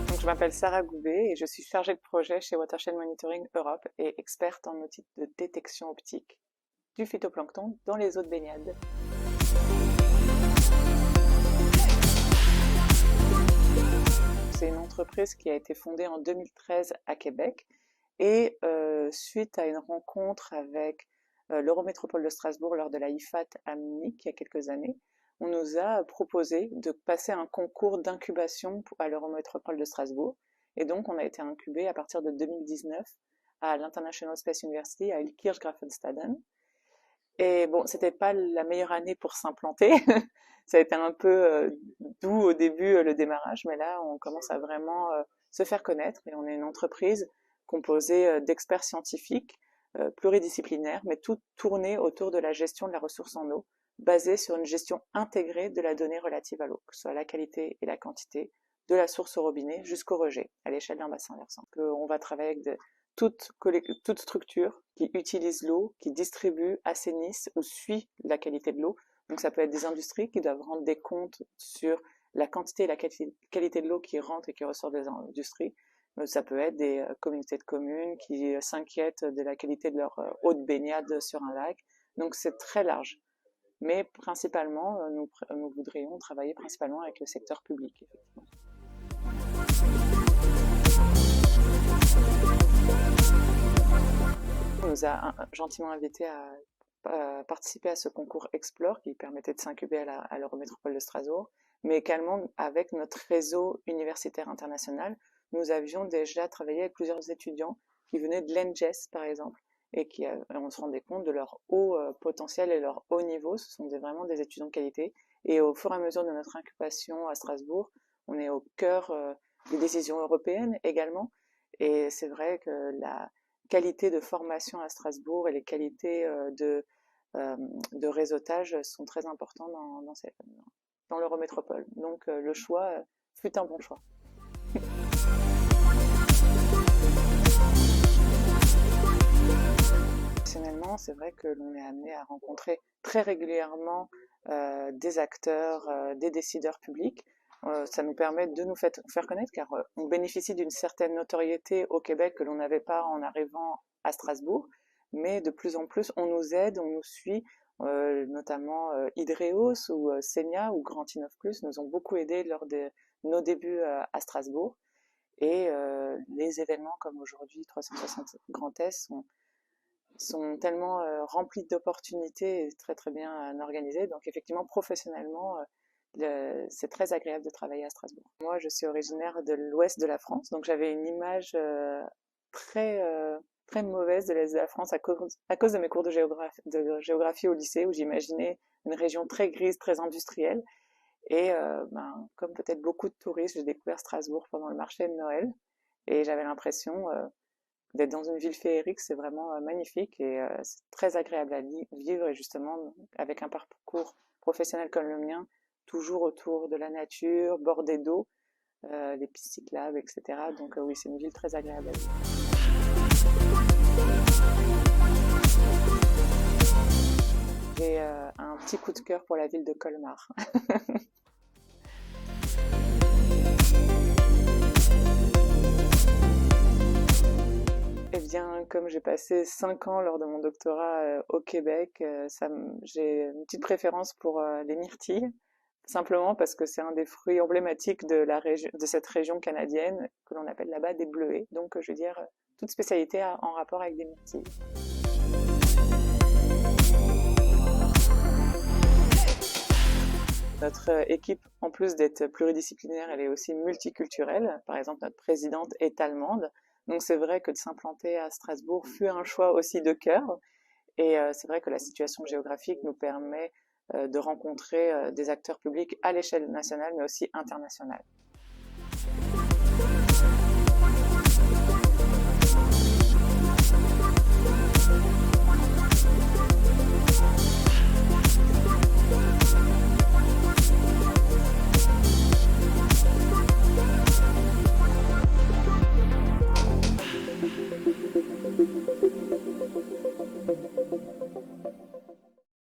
Donc, je m'appelle Sarah Goubet et je suis chargée de projet chez Watershed Monitoring Europe et experte en outils de détection optique du phytoplancton dans les eaux de baignade. C'est une entreprise qui a été fondée en 2013 à Québec et suite à une rencontre avec l'Eurométropole de Strasbourg lors de la IFAT à Munich il y a quelques années, on nous a proposé de passer un concours d'incubation à l'Eurométropole de Strasbourg. Et donc, on a été incubé à partir de 2019 à l'International Space University à Ilkirch-Grafenstaden. Et bon, c'était pas la meilleure année pour s'implanter. Ça a été un peu doux au début, le démarrage, mais là, on commence à vraiment se faire connaître. Et on est une entreprise composée d'experts scientifiques, pluridisciplinaires, mais tout tourné autour de la gestion de la ressource en eau, basée sur une gestion intégrée de la donnée relative à l'eau, que ce soit la qualité et la quantité, de la source au robinet jusqu'au rejet, à l'échelle d'un bassin versant. On va travailler avec toute structure qui utilise l'eau, qui distribue, assainisse ou suit la qualité de l'eau. Donc ça peut être des industries qui doivent rendre des comptes sur la quantité et la qualité de l'eau qui rentre et qui ressort des industries. Ça peut être des communautés de communes qui s'inquiètent de la qualité de leur eau de baignade sur un lac. Donc c'est très large. Mais principalement, nous voudrions travailler principalement avec le secteur public, effectivement. On nous a gentiment invités à participer à ce concours Explore qui permettait de s'incuber à l'Eurométropole de Strasbourg, mais également avec notre réseau universitaire international. Nous avions déjà travaillé avec plusieurs étudiants qui venaient de l'ENGES, par exemple, et on se rendait compte de leur haut potentiel et leur haut niveau. Ce sont vraiment des étudiants de qualité. Et au fur et à mesure de notre incubation à Strasbourg, on est au cœur des décisions européennes également. Et c'est vrai que la qualité de formation à Strasbourg et les qualités de réseautage sont très importantes dans l'Eurométropole. Donc le choix fut un bon choix. Professionnellement, c'est vrai que l'on est amené à rencontrer très régulièrement des acteurs, des décideurs publics. Ça nous permet de nous faire connaître car on bénéficie d'une certaine notoriété au Québec que l'on n'avait pas en arrivant à Strasbourg, mais de plus en plus on nous aide, on nous suit, notamment Hydreos ou Senia ou Grand Innov Plus nous ont beaucoup aidés lors de nos débuts à Strasbourg. Et les événements comme aujourd'hui 360 Grand Est sont tellement remplis d'opportunités et très très bien organisés. Donc effectivement, professionnellement, c'est très agréable de travailler à Strasbourg. Moi, je suis originaire de l'ouest de la France, donc j'avais une image très mauvaise de l'est de la France à cause de mes cours de géographie au lycée, où j'imaginais une région très grise, très industrielle. Et comme peut-être beaucoup de touristes, j'ai découvert Strasbourg pendant le marché de Noël, et j'avais l'impression d'être dans une ville féerique. C'est vraiment magnifique et c'est très agréable à vivre, et justement avec un parcours professionnel comme le mien, toujours autour de la nature, bordée d'eau, des pistes cyclables, etc. Donc oui, c'est une ville très agréable à vivre. J'ai un petit coup de cœur pour la ville de Colmar. Eh bien, comme j'ai passé 5 ans lors de mon doctorat au Québec, j'ai une petite préférence pour les myrtilles, simplement parce que c'est un des fruits emblématiques de cette région canadienne, que l'on appelle là-bas des bleuets. Donc, je veux dire, toute spécialité en rapport avec des myrtilles. Notre équipe, en plus d'être pluridisciplinaire, elle est aussi multiculturelle. Par exemple, notre présidente est allemande. Donc c'est vrai que de s'implanter à Strasbourg fut un choix aussi de cœur. Et c'est vrai que la situation géographique nous permet de rencontrer des acteurs publics à l'échelle nationale, mais aussi internationale.